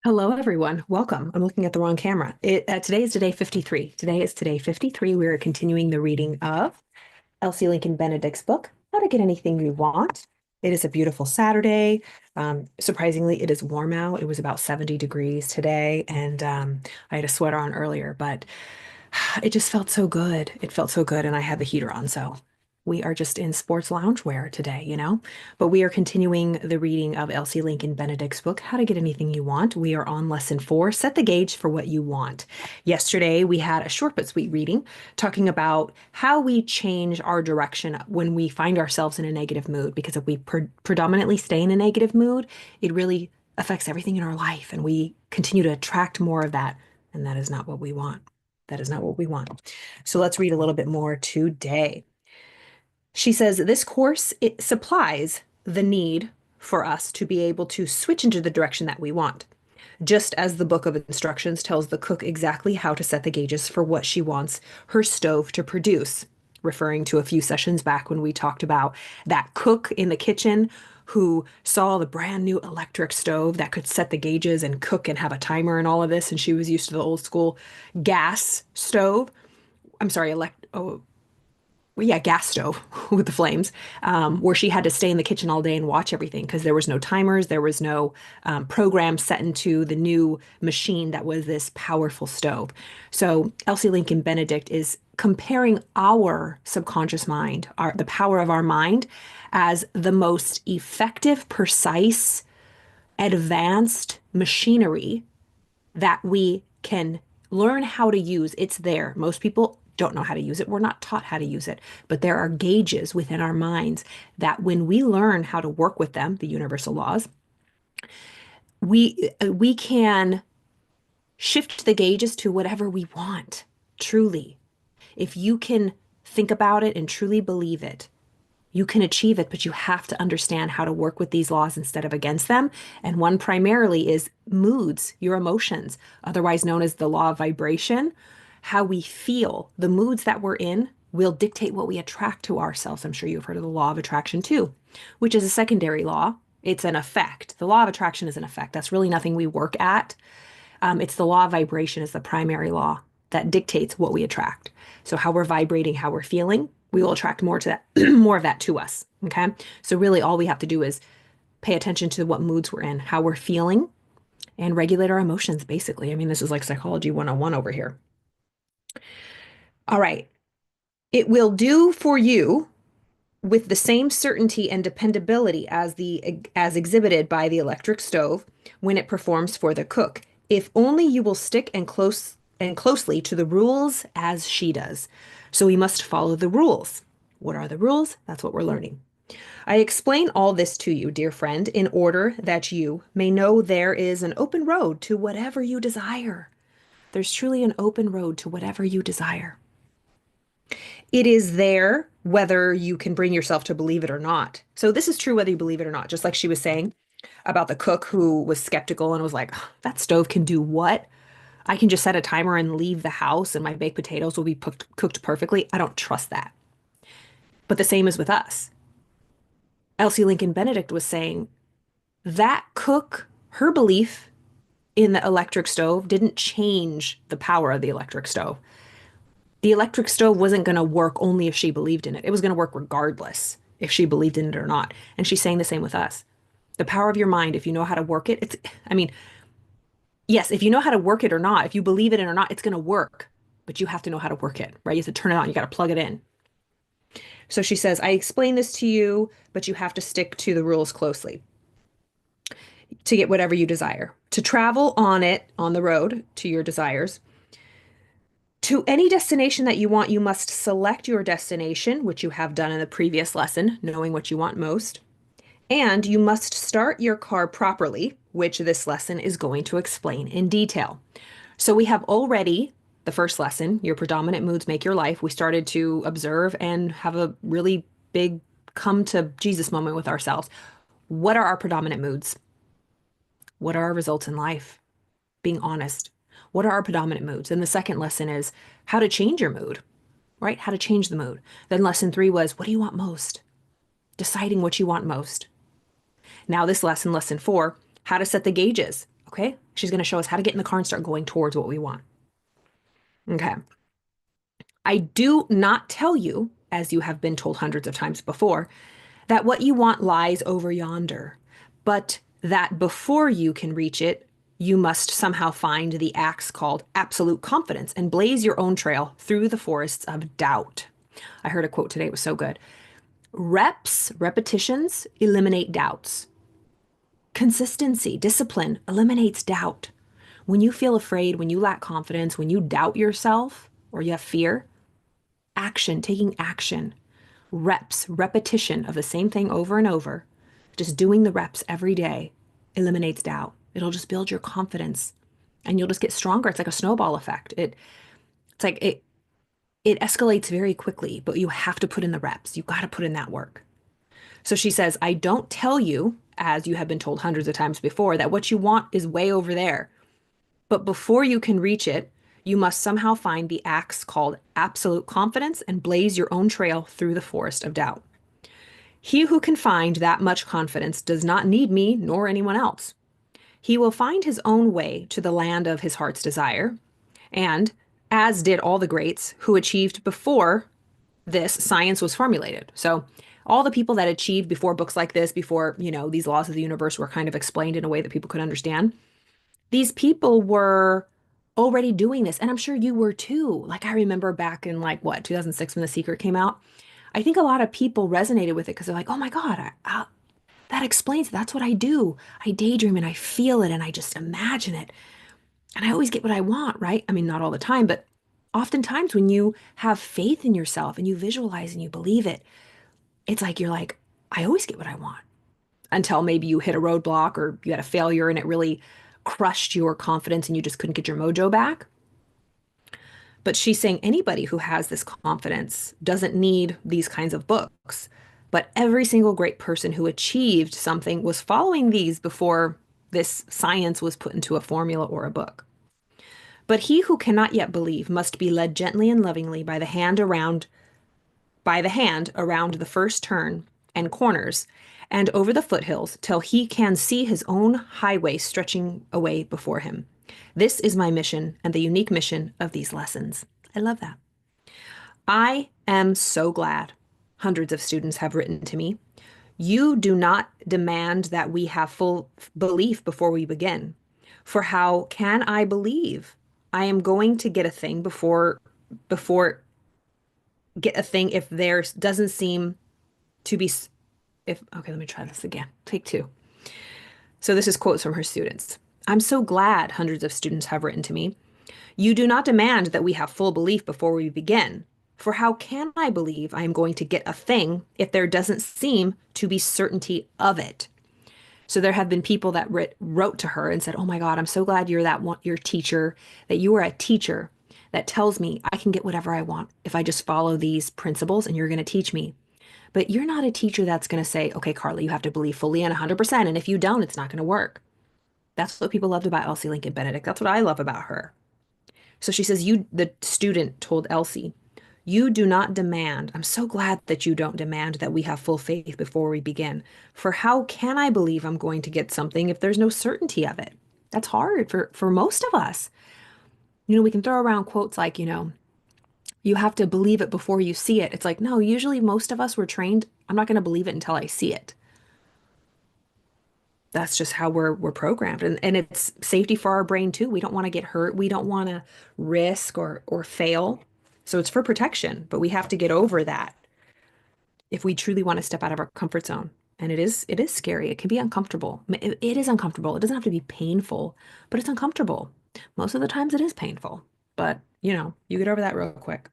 Hello, everyone. Welcome. I'm looking at the wrong camera. Today is today 53. Today is today 53. We are continuing the reading of Elsie Lincoln Benedict's book, How to Get Anything You Want. It is a beautiful Saturday. Surprisingly, it is warm out. It was about 70 degrees today, and I had a sweater on earlier, but it just felt so good. It felt so good, and I had the heater on, so we are just in sports loungewear today, you know? But we are continuing the reading of Elsie Lincoln Benedict's book, How to Get Anything You Want. We are on lesson 4, Set the Gauge for What You Want. Yesterday, we had a short but sweet reading talking about how we change our direction when we find ourselves in a negative mood, because if we predominantly stay in a negative mood, it really affects everything in our life, and we continue to attract more of that, and that is not what we want. That is not what we want. So let's read a little bit more today. She says this course it supplies the need for us to be able to switch into the direction that we want, just as the book of instructions tells the cook exactly how to set the gauges for what she wants her stove to produce, referring to a few sessions back when we talked about that cook in the kitchen who saw the brand new electric stove that could set the gauges and cook and have a timer and all of this, and she was used to the old school gas stove. I'm sorry, well, yeah, gas stove with the flames, where she had to stay in the kitchen all day and watch everything because there was no timers, there was no program set into the new machine that was this powerful stove. So Elsie Lincoln Benedict is comparing our subconscious mind, the power of our mind, as the most effective, precise, advanced machinery that we can learn how to use. It's there. Most people don't know how to use it. We're not taught how to use it, but there are gauges within our minds that when we learn how to work with them, the universal laws, we can shift the gauges to whatever we want, truly. If you can think about it and truly believe it, you can achieve it, but you have to understand how to work with these laws instead of against them. And one primarily is moods, your emotions, otherwise known as the law of vibration. How we feel, the moods that we're in will dictate what we attract to ourselves. I'm sure you've heard of the law of attraction too, which is a secondary law. It's an effect. The law of attraction is an effect. That's really nothing we work at. It's the law of vibration is the primary law that dictates what we attract. So how we're vibrating, how we're feeling, we will attract more to that, more of that to us. Okay. So really all we have to do is pay attention to what moods we're in, how we're feeling, and regulate our emotions, basically. I mean, this is like psychology 101 over here. All right. It will do for you with the same certainty and dependability as exhibited by the electric stove when it performs for the cook, if only you will stick and closely to the rules as she does. So we must follow the rules. What are the rules? That's what we're learning. I explain all this to you, dear friend, in order that you may know there is an open road to whatever you desire. There's truly an open road to whatever you desire. It is there whether you can bring yourself to believe it or not. So this is true whether you believe it or not, just like she was saying about the cook who was skeptical and was like, that stove can do what? I can just set a timer and leave the house and my baked potatoes will be cooked perfectly. I don't trust that. But the same is with us. Elsie Lincoln Benedict was saying that cook, her belief in the electric stove didn't change the power of the electric stove. The electric stove wasn't going to work only if she believed in it. It was going to work regardless if she believed in it or not. And she's saying the same with us. The power of your mind, if you know how to work it, I mean, yes, if you know how to work it or not, if you believe in it or not, it's going to work. But you have to know how to work it, right? You have to turn it on. You got to plug it in. So she says, I explain this to you, but you have to stick to the rules closely to get whatever you desire. To travel on it, on the road to your desires, to any destination that you want, you must select your destination, which you have done in the previous lesson, knowing what you want most. And you must start your car properly, which this lesson is going to explain in detail. So we have already the first lesson, your predominant moods make your life. We started to observe and have a really big come to Jesus moment with ourselves. What are our predominant moods? What are our results in life? Being honest. What are our predominant moods? And the second lesson is how to change your mood, right? How to change the mood. Then lesson 3 was, what do you want most? Deciding what you want most. Now this lesson, lesson 4, how to set the gauges. Okay. She's going to show us how to get in the car and start going towards what we want. Okay. I do not tell you, as you have been told hundreds of times before, that what you want lies over yonder, but that before you can reach it, you must somehow find the axe called absolute confidence and blaze your own trail through the forests of doubt. I heard a quote today, it was so good. Repetitions eliminate doubts. Consistency, discipline eliminates doubt. When you feel afraid, when you lack confidence, when you doubt yourself or you have fear, taking action, repetition of the same thing over and over, just doing the reps every day eliminates doubt. It'll just build your confidence and you'll just get stronger. It's like a snowball effect. It's like it escalates very quickly, but you have to put in the reps. You got to put in that work. So she says, I don't tell you, as you have been told hundreds of times before, that what you want is way over there. But before you can reach it, you must somehow find the axe called absolute confidence and blaze your own trail through the forest of doubt. He who can find that much confidence does not need me nor anyone else. He will find his own way to the land of his heart's desire, and, as did all the greats who achieved before this science was formulated. So, all the people that achieved before books like this, before, these laws of the universe were kind of explained in a way that people could understand, these people were already doing this. And I'm sure you were too. Like, I remember back in, like, what, 2006 when The Secret came out. I think a lot of people resonated with it because they're like, oh my God, that explains it. That's what I do. I daydream and I feel it and I just imagine it. And I always get what I want, right? I mean, not all the time, but oftentimes when you have faith in yourself and you visualize and you believe it, it's like you're like, I always get what I want. Until maybe you hit a roadblock or you had a failure and it really crushed your confidence and you just couldn't get your mojo back. But she's saying anybody who has this confidence doesn't need these kinds of books. But every single great person who achieved something was following these before this science was put into a formula or a book. But he who cannot yet believe must be led gently and lovingly by the hand around the first turn and corners and over the foothills till he can see his own highway stretching away before him. This is my mission and the unique mission of these lessons. I love that. I am so glad hundreds of students have written to me. You do not demand that we have full belief before we begin. For how can I believe I am going to get a thing before get a thing if there doesn't seem to be if okay, let me try this again. Take two. So this is quotes from her students. I'm so glad hundreds of students have written to me. You do not demand that we have full belief before we begin. For how can I believe I am going to get a thing if there doesn't seem to be certainty of it? So there have been people that wrote to her and said, "Oh my God, I'm so glad you're that one, your teacher, that you are a teacher that tells me I can get whatever I want if I just follow these principles and you're going to teach me." But you're not a teacher that's going to say, okay, Carly, you have to believe fully and 100%. And if you don't, it's not going to work. That's what people loved about Elsie Lincoln Benedict. That's what I love about her. So she says, the student told Elsie, you do not demand. I'm so glad that you don't demand that we have full faith before we begin. For how can I believe I'm going to get something if there's no certainty of it? That's hard for most of us. We can throw around quotes like, you have to believe it before you see it. It's like, no, usually most of us were trained, I'm not going to believe it until I see it. That's just how we're programmed. And it's safety for our brain too. We don't want to get hurt. We don't want to risk or fail. So it's for protection, but we have to get over that if we truly want to step out of our comfort zone. And it is scary. It can be uncomfortable. It is uncomfortable. It doesn't have to be painful, but it's uncomfortable. Most of the times it is painful, but you get over that real quick.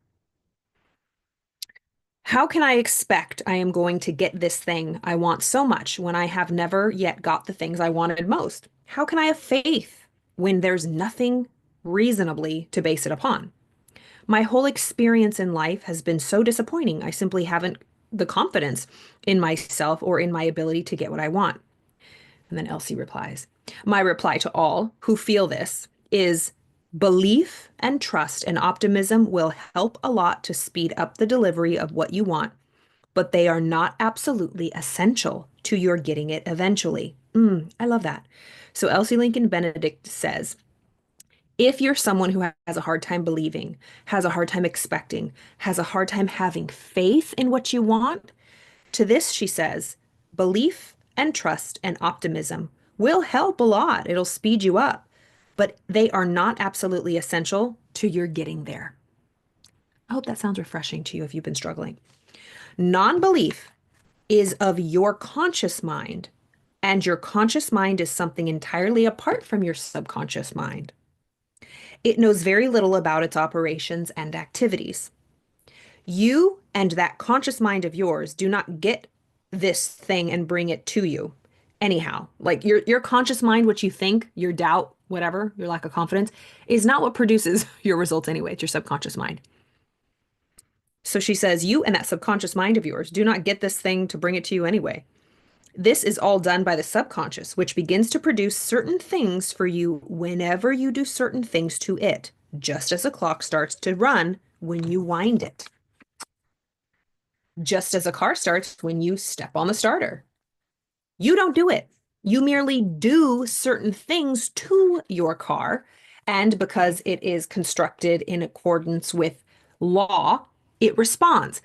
How can I expect I am going to get this thing I want so much when I have never yet got the things I wanted most? How can I have faith when there's nothing reasonably to base it upon? My whole experience in life has been so disappointing. I simply haven't the confidence in myself or in my ability to get what I want. And then Elsie replies, my reply to all who feel this is belief and trust and optimism will help a lot to speed up the delivery of what you want, but they are not absolutely essential to your getting it eventually. I love that. So Elsie Lincoln Benedict says, if you're someone who has a hard time believing, has a hard time expecting, has a hard time having faith in what you want, to this she says, belief and trust and optimism will help a lot. It'll speed you up, but they are not absolutely essential to your getting there. I hope that sounds refreshing to you if you've been struggling. Non-belief is of your conscious mind, and your conscious mind is something entirely apart from your subconscious mind. It knows very little about its operations and activities. You and that conscious mind of yours do not get this thing and bring it to you. Anyhow, like your conscious mind, what you think, your doubt, whatever, your lack of confidence, is not what produces your results anyway. It's your subconscious mind. So she says, you and that subconscious mind of yours do not get this thing to bring it to you anyway. This is all done by the subconscious, which begins to produce certain things for you whenever you do certain things to it, just as a clock starts to run when you wind it, just as a car starts when you step on the starter. You don't do it. You merely do certain things to your car. And because it is constructed in accordance with law, it responds.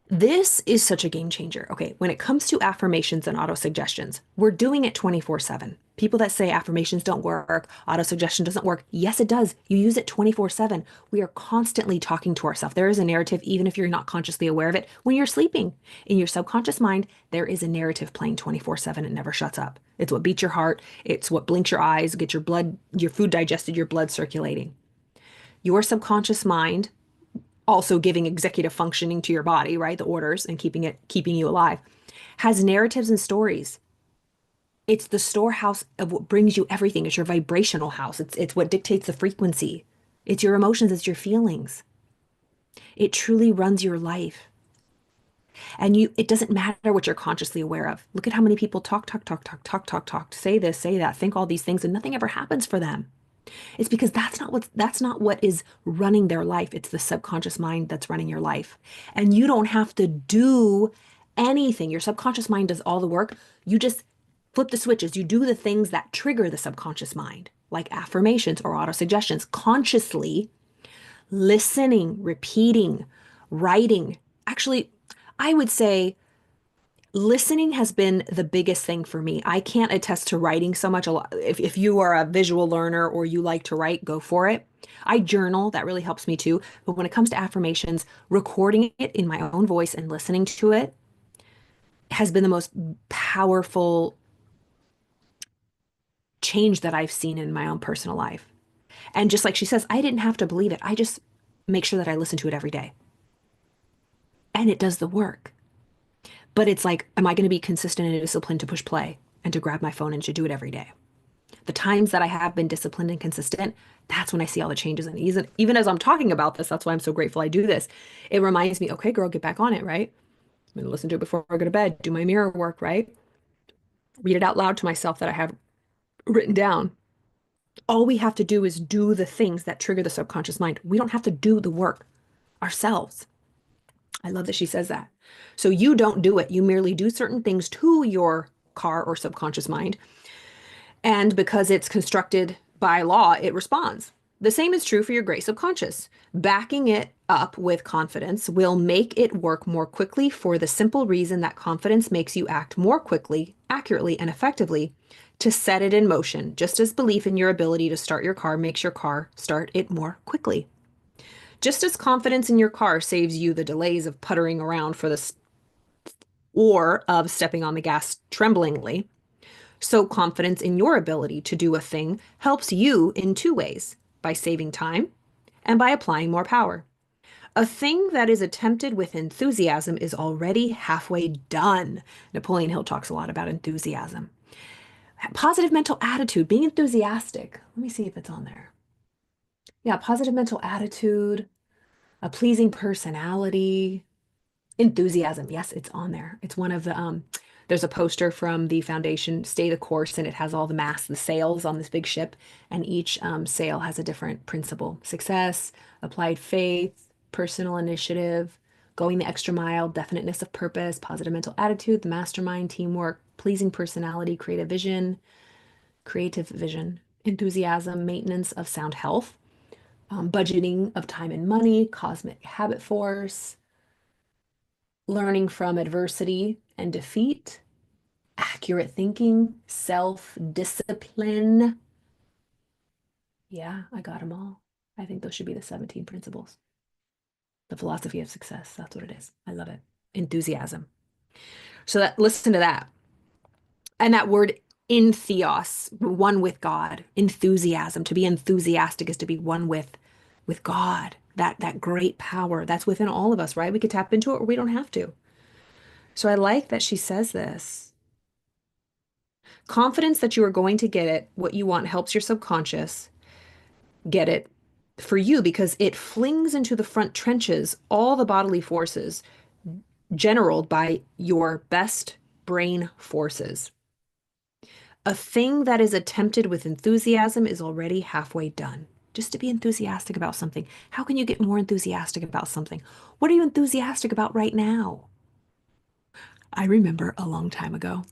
This is such a game changer. Okay, when it comes to affirmations and autosuggestions, we're doing it 24/7. People that say affirmations don't work, autosuggestion doesn't work. Yes, it does. You use it 24/7. We are constantly talking to ourselves. There is a narrative, even if you're not consciously aware of it, when you're sleeping. In your subconscious mind, there is a narrative playing 24/7. It never shuts up. It's what beats your heart. It's what blinks your eyes, gets your blood, your food digested, your blood circulating. Your subconscious mind also giving executive functioning to your body, right? The orders and keeping you alive, has narratives and stories. It's the storehouse of what brings you everything. It's your vibrational house. It's what dictates the frequency. It's your emotions, it's your feelings. It truly runs your life. And it doesn't matter what you're consciously aware of. Look at how many people talk, say this, say that, think all these things, and nothing ever happens for them. It's because that's not what is running their life. It's the subconscious mind that's running your life. And you don't have to do anything. Your subconscious mind does all the work. You just flip the switches. You do the things that trigger the subconscious mind, like affirmations or autosuggestions, consciously listening, repeating, writing. Actually, I would say listening has been the biggest thing for me. I can't attest to writing so much. A lot. If you are a visual learner or you like to write, go for it. I journal, that really helps me too. But when it comes to affirmations, recording it in my own voice and listening to it has been the most powerful change that I've seen in my own personal life. And just like she says, I didn't have to believe it. I just make sure that I listen to it every day. And it does the work. But it's like, am I going to be consistent and disciplined to push play and to grab my phone and to do it every day? The times that I have been disciplined and consistent, that's when I see all the changes. And even as I'm talking about this, that's why I'm so grateful I do this. It reminds me, okay, girl, get back on it, right? I'm going to listen to it before I go to bed, do my mirror work, right? Read it out loud to myself that I have written down. All we have to do is do the things that trigger the subconscious mind. We don't have to do the work ourselves. I love that she says that. So you don't do it. You merely do certain things to your car or subconscious mind. And because it's constructed by law, it responds. The same is true for your gray subconscious. Backing it up with confidence will make it work more quickly for the simple reason that confidence makes you act more quickly, accurately, and effectively to set it in motion, just as belief in your ability to start your car makes your car start it more quickly. Just as confidence in your car saves you the delays of puttering around for this or of stepping on the gas tremblingly, so confidence in your ability to do a thing helps you in two ways, by saving time and by applying more power. A thing that is attempted with enthusiasm is already halfway done. Napoleon Hill talks a lot about enthusiasm. Positive mental attitude, being enthusiastic. Let me see if it's on there. Yeah, positive mental attitude, a pleasing personality, enthusiasm. Yes, it's on there. It's one of there's a poster from the foundation, Stay the Course, and it has all the masts, the sails on this big ship, and each sail has a different principle. Success, applied faith, personal initiative, going the extra mile, definiteness of purpose, positive mental attitude, the mastermind, teamwork, pleasing personality, creative vision, creative vision, enthusiasm, maintenance of sound health, budgeting of time and money, cosmic habit force, learning from adversity and defeat, accurate thinking, self-discipline. Yeah, I got them all. I think those should be the 17 principles. The philosophy of success. That's what it is. I love it. Enthusiasm. So that listen to that. And that word in theos, one with God, enthusiasm. To be enthusiastic is to be one with God. That great power that's within all of us, right? We could tap into it or we don't have to. So I like that she says this. Confidence that you are going to get it, what you want, helps your subconscious get it for you because it flings into the front trenches all the bodily forces generaled by your best brain forces. A thing that is attempted with enthusiasm is already halfway done. Just to be enthusiastic about something. How can you get more enthusiastic about something? What are you enthusiastic about right now? I remember a long time ago.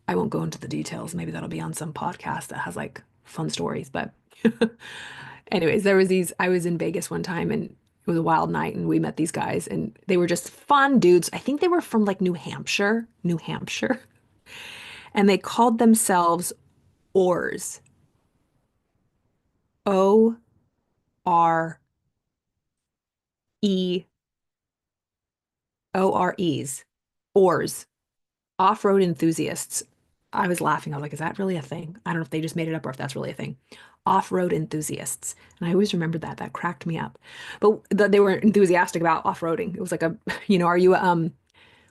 I won't go into the details. Maybe that'll be on some podcast that has like fun stories. But anyways, I was in Vegas one time and it was a wild night and we met these guys and they were just fun dudes. I think they were from like New Hampshire, New Hampshire. And they called themselves Oars. O-R-E, O-R-Es. Oars. Off-road enthusiasts. I was laughing. I was like, is that really a thing? I don't know if they just made it up or if that's really a thing. Off-road enthusiasts. And I always remembered that. That cracked me up. But they were enthusiastic about off-roading. It was like a, are you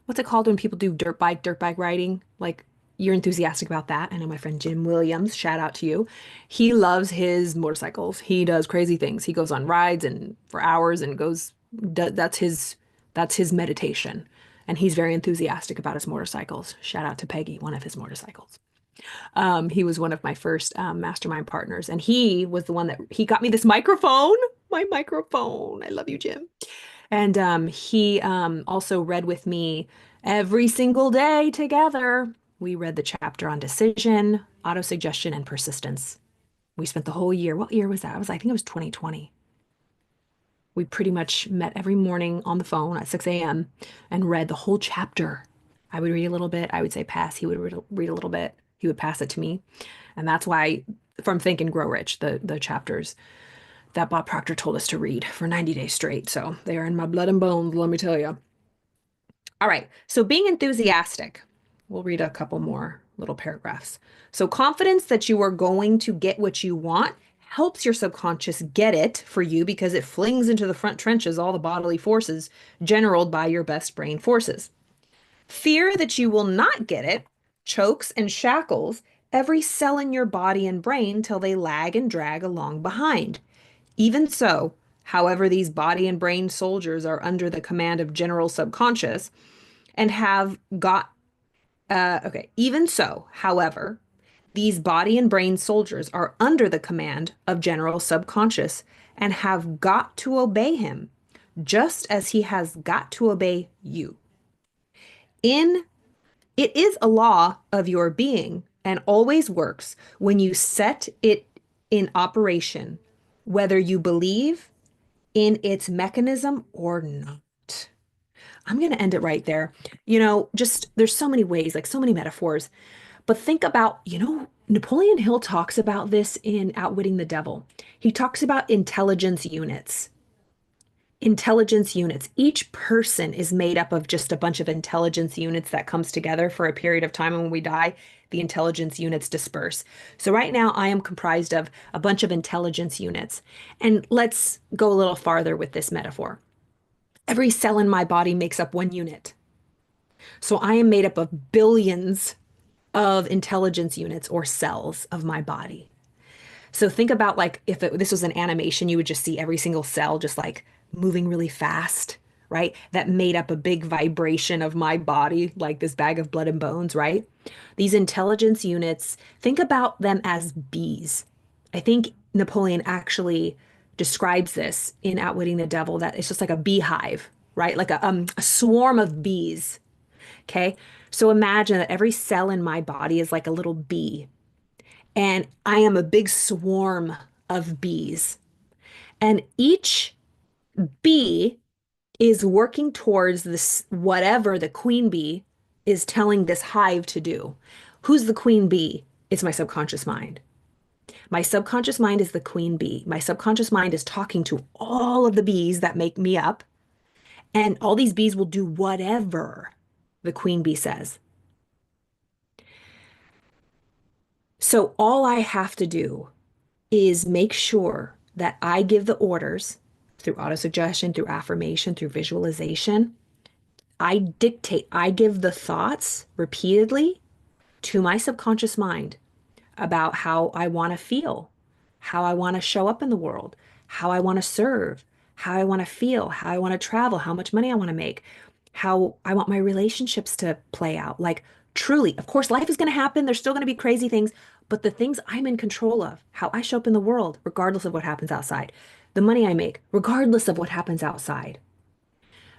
what's it called when people do dirt bike riding? Like you're enthusiastic about that. I know my friend Jim Williams, shout out to you. He loves his motorcycles. He does crazy things. He goes on rides and for hours and that's his meditation. And he's very enthusiastic about his motorcycles. Shout out to Peggy, one of his motorcycles. He was one of my first mastermind partners, and he was the one that he got me this microphone. My microphone. I love you, Jim. And he also read with me every single day together. We read the chapter on decision, autosuggestion, and persistence. We spent the whole year. What year was that? I think it was 2020. We pretty much met every morning on the phone at 6 a.m. and read the whole chapter. I would read a little bit. I would say pass. He would read a little bit. He would pass it to me. And that's why from Think and Grow Rich, the chapters that Bob Proctor told us to read for 90 days straight. So they are in my blood and bones, let me tell you. All right. So being enthusiastic, we'll read a couple more little paragraphs. So confidence that you are going to get what you want helps your subconscious get it for you because it flings into the front trenches all the bodily forces generaled by your best brain forces. Fear that you will not get it chokes and shackles every cell in your body and brain till they lag and drag along behind. Even so, however, these body and brain soldiers are under the command of general subconscious and have got, even so, however, these body and brain soldiers are under the command of general subconscious and have got to obey him, just as he has got to obey you. In It is a law of your being and always works when you set it in operation, whether you believe in its mechanism or not. I'm going to end it right there. Just there's so many ways, like so many metaphors, but think about, Napoleon Hill talks about this in Outwitting the Devil. He talks about intelligence units. Intelligence units. Each person is made up of just a bunch of intelligence units that comes together for a period of time. And when we die, the intelligence units disperse. So right now I am comprised of a bunch of intelligence units. And let's go a little farther with this metaphor. Every cell in my body makes up one unit. So I am made up of billions of intelligence units or cells of my body. So think about like if this was an animation, you would just see every single cell just like moving really fast, right? That made up a big vibration of my body, like this bag of blood and bones, right? These intelligence units, think about them as bees. I think Napoleon actually describes this in Outwitting the Devil, that it's just like a beehive, right? Like a swarm of bees. Okay. So imagine that every cell in my body is like a little bee. And I am a big swarm of bees. And each bee is working towards this, whatever the queen bee is telling this hive to do. Who's the queen bee? It's my subconscious mind. My subconscious mind is the queen bee. My subconscious mind is talking to all of the bees that make me up, and all these bees will do whatever the queen bee says. So all I have to do is make sure that I give the orders through autosuggestion, through affirmation, through visualization. I dictate, I give the thoughts repeatedly to my subconscious mind about how I want to feel, how I want to show up in the world, how I want to serve, how I want to feel, how I want to travel, how much money I want to make, how I want my relationships to play out. Like, truly, of course, life is going to happen. There's still going to be crazy things, but the things I'm in control of, how I show up in the world, regardless of what happens outside, the money I make, regardless of what happens outside,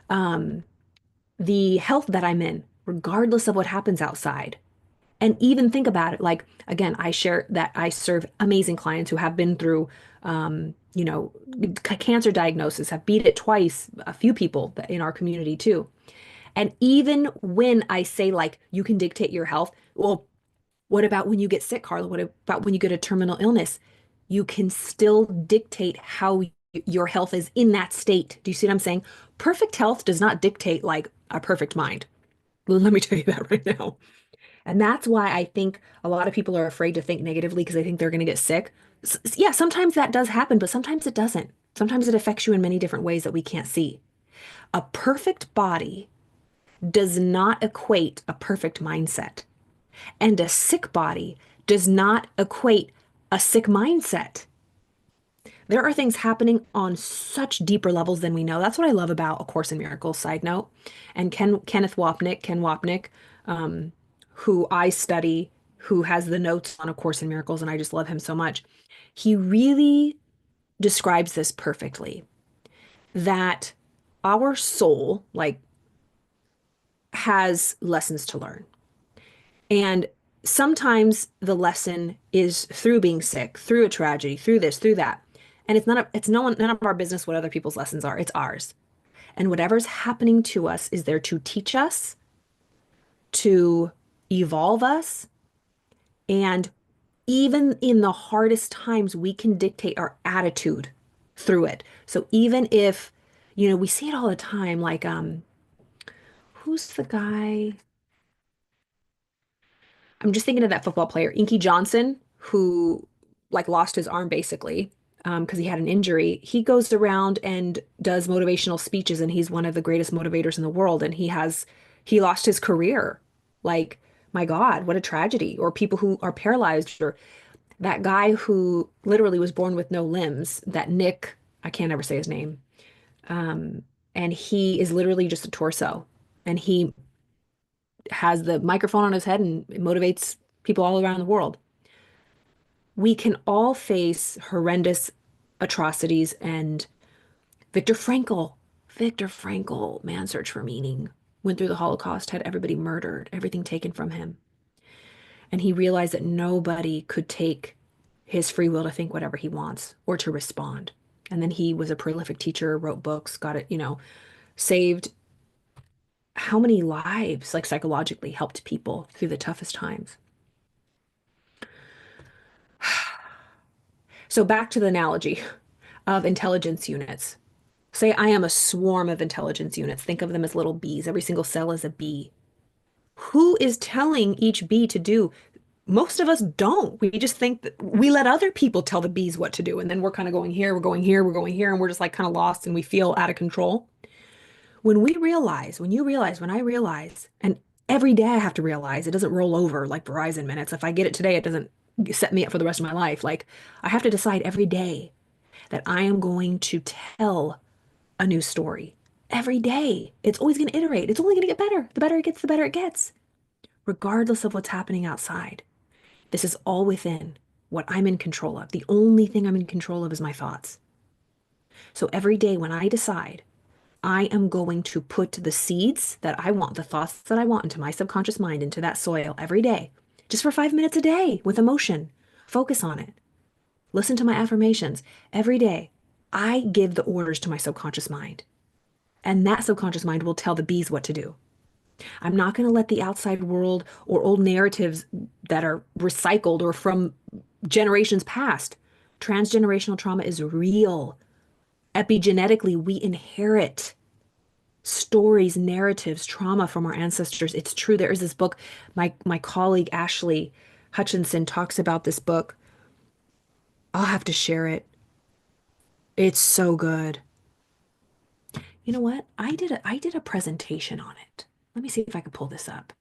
the health that I'm in, regardless of what happens outside. And even think about it, like, again, I share that I serve amazing clients who have been through, cancer diagnosis, have beat it twice, a few people in our community too. And even when I say, like, you can dictate your health, well, what about when you get sick, Carla? What about when you get a terminal illness? You can still dictate how your health is in that state. Do you see what I'm saying? Perfect health does not dictate like a perfect mind. Let me tell you that right now. And that's why I think a lot of people are afraid to think negatively because they think they're going to get sick. Yeah, sometimes that does happen, but sometimes it doesn't. Sometimes it affects you in many different ways that we can't see. A perfect body does not equate a perfect mindset, and a sick body does not equate a sick mindset. There are things happening on such deeper levels than we know. That's what I love about A Course in Miracles, side note. And Ken Wapnick, um, who I study, who has the notes on A Course in Miracles, and I just love him so much. He really describes this perfectly, that our soul, like, has lessons to learn. And sometimes the lesson is through being sick, through a tragedy, through this, through that. And it's none of our business what other people's lessons are. It's ours. And whatever's happening to us is there to teach us, to evolve us, and even in the hardest times, we can dictate our attitude through it. So even if, we see it all the time, like who's the guy? I'm just thinking of that football player, Inky Johnson, who like lost his arm basically because he had an injury. He goes around and does motivational speeches, and he's one of the greatest motivators in the world. And he lost his career. Like, my God, what a tragedy. Or people who are paralyzed, or that guy who literally was born with no limbs, that Nick, I can't ever say his name. And he is literally just a torso. And he has the microphone on his head and motivates people all around the world. We can all face horrendous atrocities, and Viktor Frankl, Viktor Frankl, Man's Search for Meaning, went through the Holocaust, had everybody murdered, everything taken from him. And he realized that nobody could take his free will to think whatever he wants or to respond. And then he was a prolific teacher, wrote books, got it, saved how many lives, like, psychologically helped people through the toughest times. So back to the analogy of intelligence units. Say I am a swarm of intelligence units. Think of them as little bees. Every single cell is a bee. Who is telling each bee to do? Most of us don't. We just think that we let other people tell the bees what to do. And then we're kind of going here, we're going here, we're going here, and we're just like kind of lost and we feel out of control. When I realize, and every day I have to realize, it doesn't roll over like Verizon minutes. If I get it today, it doesn't set me up for the rest of my life. Like, I have to decide every day that I am going to tell a new story. Every day. It's always going to iterate. It's only going to get better. The better it gets, the better it gets, regardless of what's happening outside. This is all within what I'm in control of. The only thing I'm in control of is my thoughts. So every day when I decide I am going to put the seeds that I want, the thoughts that I want into my subconscious mind, into that soil every day, just for 5 minutes a day with emotion. Focus on it. Listen to my affirmations every day. I give the orders to my subconscious mind, and that subconscious mind will tell the bees what to do. I'm not going to let the outside world or old narratives that are recycled or from generations past. Transgenerational trauma is real. Epigenetically, we inherit stories, narratives, trauma from our ancestors. It's true. There is this book, my colleague Ashley Hutchinson talks about this book. I'll have to share it. It's so good. You know what? I did a presentation on it. Let me see if I can pull this up.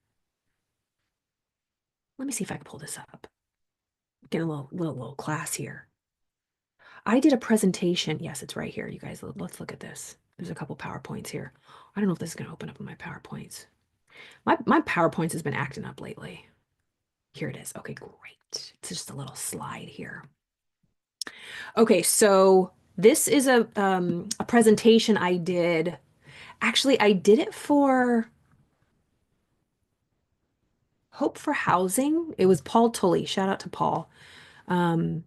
Let me see if I can pull this up. Get a little class here. I did a presentation. Yes, it's right here. You guys, let's look at this. There's a couple PowerPoints here. I don't know if this is going to open up in my PowerPoints. My PowerPoints has been acting up lately. Here it is. Okay, great. It's just a little slide here. Okay, so this is a presentation I did. Actually, I did it for Hope for Housing. It was Paul Tully. Shout out to Paul. Um,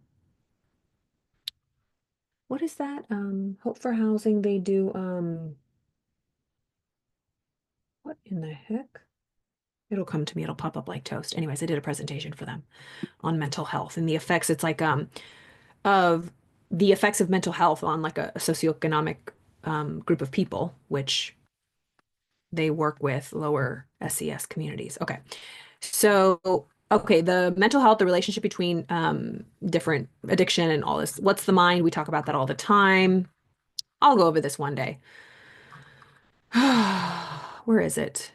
what is that? Hope for Housing. They do what in the heck? It'll come to me. It'll pop up like toast. Anyways, I did a presentation for them on mental health and the effects. It's like of the effects of mental health on like a socioeconomic group of people, which they work with lower SES communities. Okay. So, okay, the mental health, the relationship between different addiction and all this. What's the mind? We talk about that all the time. I'll go over this one day. Where is it?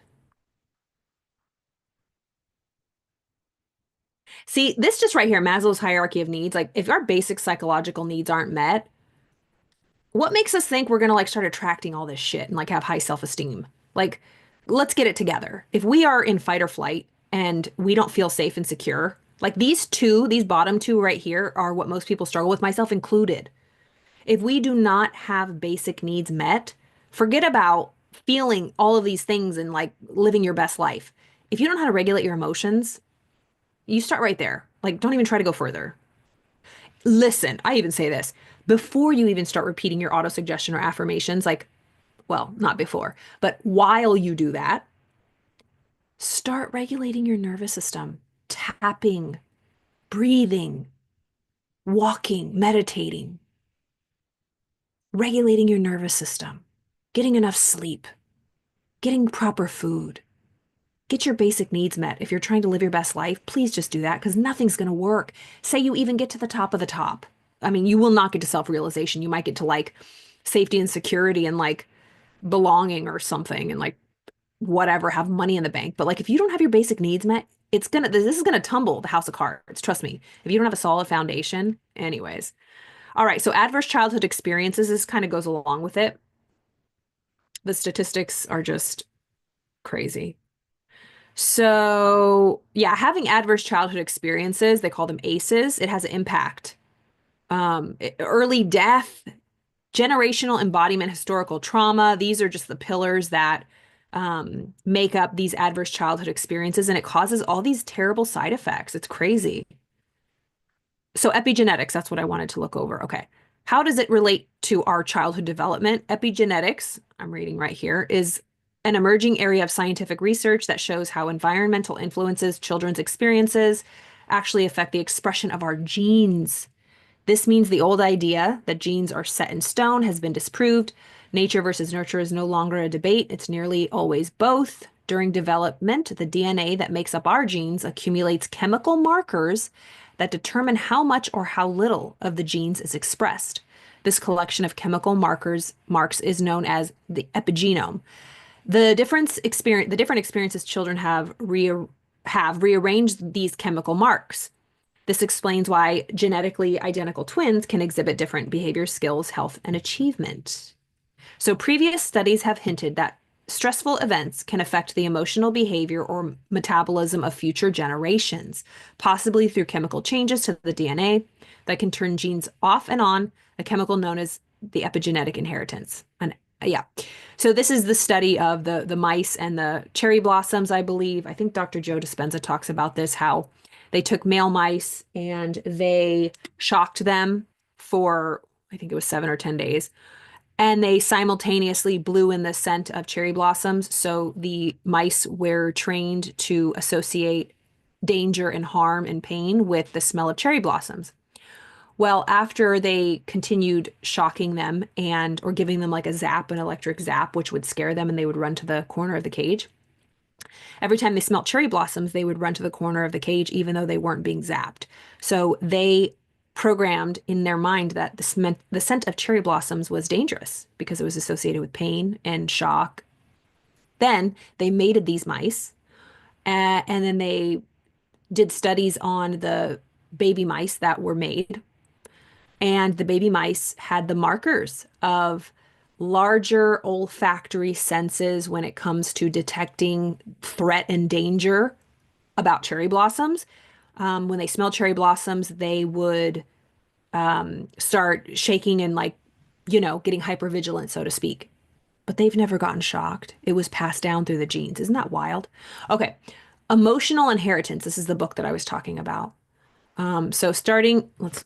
See, this just right here, Maslow's hierarchy of needs. Like, if our basic psychological needs aren't met, what makes us think we're gonna like start attracting all this shit and like have high self-esteem? Like, let's get it together. If we are in fight or flight and we don't feel safe and secure, like these bottom two right here are what most people struggle with, myself included. If we do not have basic needs met, forget about feeling all of these things and like living your best life. If you don't know how to regulate your emotions, you start right there. Like, don't even try to go further. Listen, I even say this before you even start repeating your auto suggestion or affirmations, like, well, not before, but while you do that, start regulating your nervous system, tapping, breathing, walking, meditating, regulating your nervous system, getting enough sleep, getting proper food. Get your basic needs met. If you're trying to live your best life, please just do that because nothing's going to work. Say you even get to the top of the top. I mean, you will not get to self-realization. You might get to like safety and security and like belonging or something and like whatever, have money in the bank. But like if you don't have your basic needs met, this is gonna tumble the house of cards. Trust me. If you don't have a solid foundation, anyways. All right, so adverse childhood experiences, this kind of goes along with it. The statistics are just crazy. So, yeah, having adverse childhood experiences, they call them ACEs, it has an impact. Early death, generational embodiment, historical trauma, these are just the pillars that make up these adverse childhood experiences, and it causes all these terrible side effects. It's crazy. So epigenetics, that's what I wanted to look over. Okay. How does it relate to our childhood development? Epigenetics, I'm reading right here, is an emerging area of scientific research that shows how environmental influences children's experiences actually affect the expression of our genes. This means the old idea that genes are set in stone has been disproved. Nature versus nurture is no longer a debate. It's nearly always both. During development, the DNA that makes up our genes accumulates chemical markers that determine how much or how little of the genes is expressed. This collection of chemical marks is known as the epigenome. The different experiences children have rearranged these chemical marks. This explains why genetically identical twins can exhibit different behavior, skills, health, and achievement. So previous studies have hinted that stressful events can affect the emotional behavior or metabolism of future generations, possibly through chemical changes to the DNA that can turn genes off and on, a chemical known as the epigenetic inheritance. And yeah. So this is the study of the mice and the cherry blossoms, I believe. I think Dr. Joe Dispenza talks about this, how They took male mice and they shocked them for, I think it was 7 or 10 days. And they simultaneously blew in the scent of cherry blossoms. So the mice were trained to associate danger and harm and pain with the smell of cherry blossoms. Well, after they continued shocking them and or giving them like a zap, an electric zap, which would scare them and they would run to the corner of the cage. Every time they smelt cherry blossoms, they would run to the corner of the cage, even though they weren't being zapped. So they programmed in their mind that the scent of cherry blossoms was dangerous because it was associated with pain and shock. Then they mated these mice, and then they did studies on the baby mice that were made. And the baby mice had the markers of larger olfactory senses when it comes to detecting threat and danger about cherry blossoms. When they smelled cherry blossoms, they would start shaking and like, getting hypervigilant, so to speak. But they've never gotten shocked. It was passed down through the genes. Isn't that wild? Okay. Emotional inheritance. This is the book that I was talking about. Let's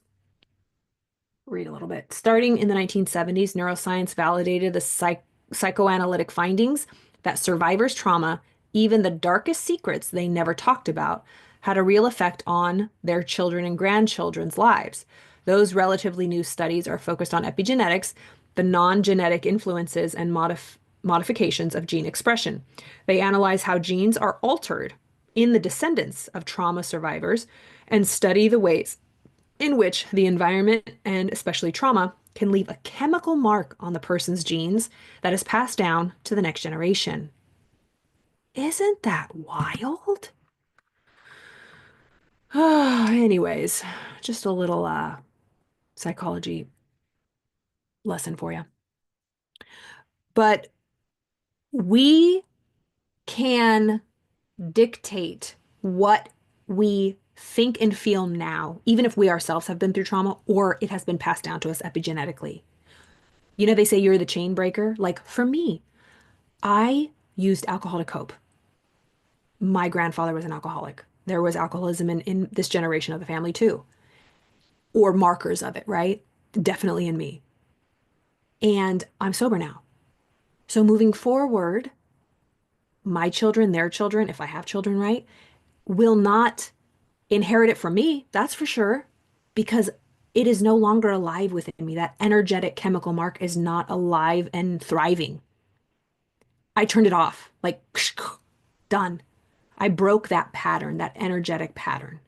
read a little bit. Starting in the 1970s, neuroscience validated the psychoanalytic findings that survivors' trauma, even the darkest secrets they never talked about, had a real effect on their children and grandchildren's lives. Those relatively new studies are focused on epigenetics, the non-genetic influences and modifications of gene expression. They analyze how genes are altered in the descendants of trauma survivors and study the ways in which the environment and especially trauma can leave a chemical mark on the person's genes that is passed down to the next generation. Isn't that wild? Anyways, just a little psychology lesson for you. But we can dictate what we think and feel now, even if we ourselves have been through trauma or it has been passed down to us epigenetically. They say you're the chain breaker. Like for me, I used alcohol to cope. My grandfather was an alcoholic. There was alcoholism in this generation of the family too, or markers of it, right? Definitely in me. And I'm sober now. So moving forward, my children, their children, if I have children, right, will not inherit it from me. That's for sure, because it is no longer alive within me. That energetic chemical mark is not alive and thriving. I turned it off, like done. I broke that pattern, that energetic pattern.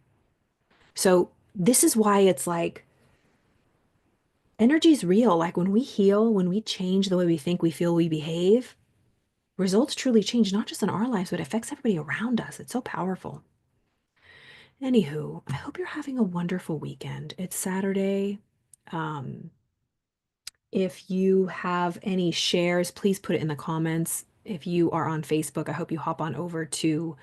So this is why it's like energy's real. Like when we heal, when we change the way we think, we feel, we behave, results truly change, not just in our lives, but it affects everybody around us. It's so powerful. Anywho, I hope you're having a wonderful weekend. It's Saturday. Um, if you have any shares, please put it in the comments. If you are on Facebook, I hope you hop on over to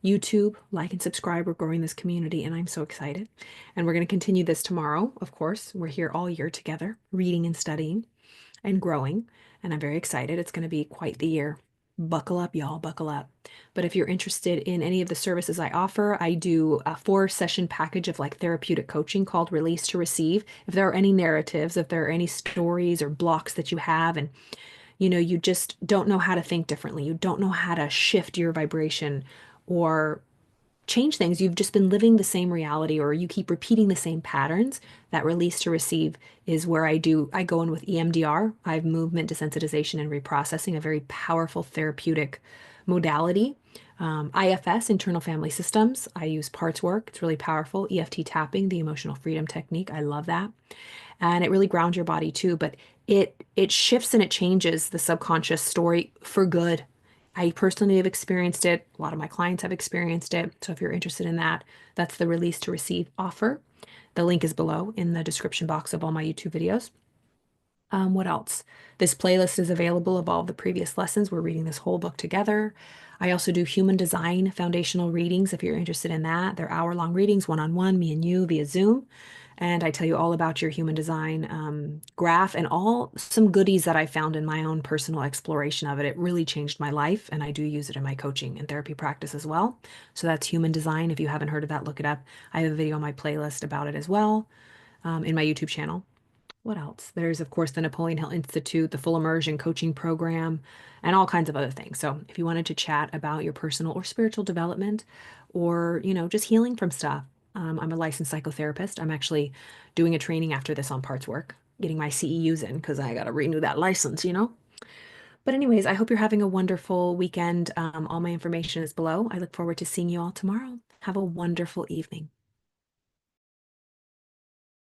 YouTube, like and subscribe. We're growing this community, and I'm so excited. And we're going to continue this tomorrow, of course. We're here all year together, reading and studying and growing. And I'm very excited. It's going to be quite the year. Buckle up, y'all, buckle up. But if you're interested in any of the services I offer, I do a 4-session package of like therapeutic coaching called Release to Receive. If there are any narratives, if there are any stories or blocks that you have, and you just don't know how to think differently, you don't know how to shift your vibration or change things. You've just been living the same reality or you keep repeating the same patterns. That Release to Receive is where I go in with EMDR. I have movement desensitization and reprocessing, a very powerful therapeutic modality. IFS, internal family systems. I use parts work. It's really powerful. EFT tapping, the emotional freedom technique. I love that. And it really grounds your body too, but it shifts and it changes the subconscious story for good. I personally have experienced it. A lot of my clients have experienced it. So if you're interested in that, that's the Release to Receive offer. The link is below in the description box of all my YouTube videos. What else? This playlist is available of all the previous lessons. We're reading this whole book together. I also do human design foundational readings if you're interested in that. They're hour-long readings, one-on-one, me and you via Zoom. And I tell you all about your human design graph and all some goodies that I found in my own personal exploration of it. It really changed my life, and I do use it in my coaching and therapy practice as well. So that's human design. If you haven't heard of that, look it up. I have a video on my playlist about it as well, in my YouTube channel. What else? There's, of course, the Napoleon Hill Institute, the full immersion coaching program, and all kinds of other things. So if you wanted to chat about your personal or spiritual development or, just healing from stuff, I'm a licensed psychotherapist. I'm actually doing a training after this on parts work, getting my CEUs in because I got to renew that license. But anyways, I hope you're having a wonderful weekend. All my information is below. I look forward to seeing you all tomorrow. Have a wonderful evening.